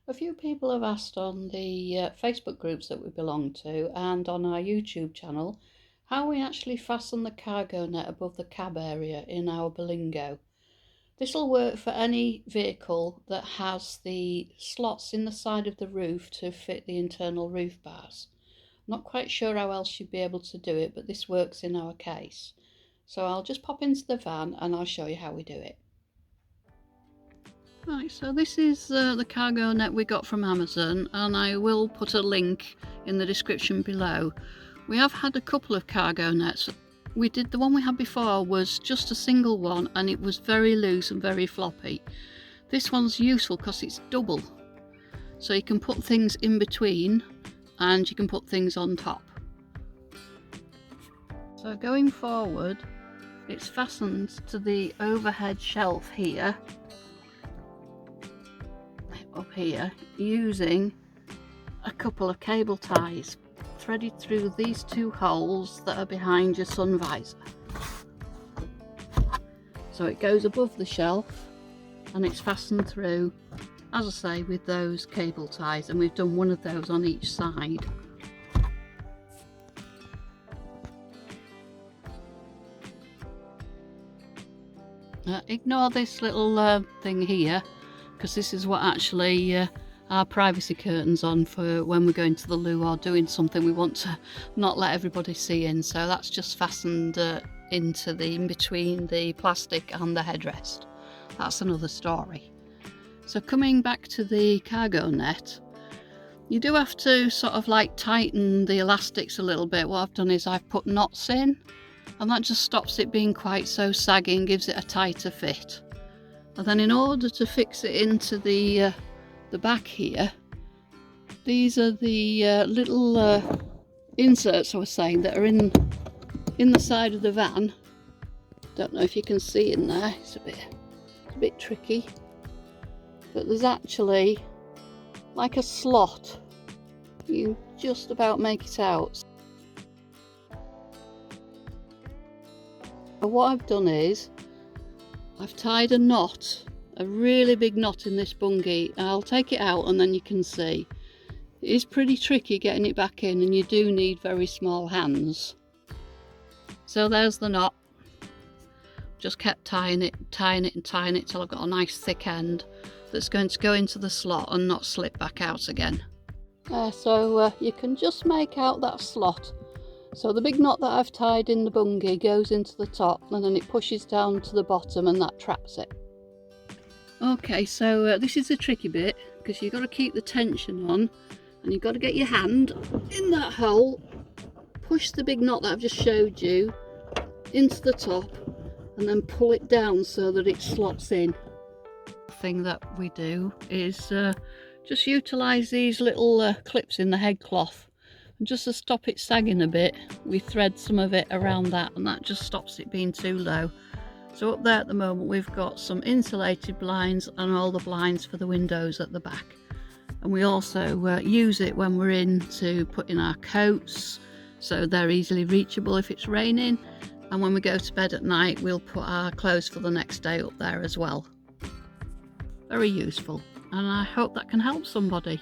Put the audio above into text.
A few people have asked on the Facebook groups that we belong to and on our YouTube channel how we actually fasten the cargo net above the cab area in our Berlingo. This will work for any vehicle that has the slots in the side of the roof to fit the internal roof bars. Not quite sure how else you'd be able to do it, but this works in our case. So I'll just pop into the van and I'll show you how we do it. Right, so this is the cargo net we got from Amazon, and I will put a link in the description below. We have had a couple of cargo nets. The one we had before was just a single one and it was very loose and very floppy. This one's useful because it's double, so you can put things in between and you can put things on top. So going forward, it's fastened to the overhead shelf here, up here, using a couple of cable ties threaded through these two holes that are behind your sun visor. So it goes above the shelf and it's fastened through, as I say, with those cable ties, and we've done one of those on each side. Ignore this little thing here, because this is what actually our privacy curtains on for when we're going to the loo or doing something we want to not let everybody see in. So that's just fastened in between the plastic and the headrest. That's another story. So coming back to the cargo net, you do have to sort of like tighten the elastics a little bit. What I've done is I've put knots in, and that just stops it being quite so saggy and gives it a tighter fit. And then in order to fix it into the back here, these are the little inserts I was saying that are in the side of the van. Don't know if you can see in there, it's a bit tricky, but there's actually like a slot. You just about make it out. And what I've done is I've tied a knot, a really big knot in this bungee. I'll take it out and then you can see. It is pretty tricky getting it back in, and you do need very small hands. So there's the knot. Just kept tying it till I've got a nice thick end that's going to go into the slot and not slip back out again. So you can just make out that slot. So the big knot that I've tied in the bungee goes into the top, and then it pushes down to the bottom and that traps it. Okay, so this is the tricky bit, because you've got to keep the tension on and you've got to get your hand in that hole, push the big knot that I've just showed you into the top, and then pull it down so that it slots in. The thing that we do is just utilise these little clips in the head cloth. And just to stop it sagging a bit, we thread some of it around that, and that just stops it being too low. So up there at the moment we've got some insulated blinds and all the blinds for the windows at the back. And we also use it when we're in to put in our coats, so they're easily reachable if it's raining. And when we go to bed at night, we'll put our clothes for the next day up there as well. Very useful, and I hope that can help somebody.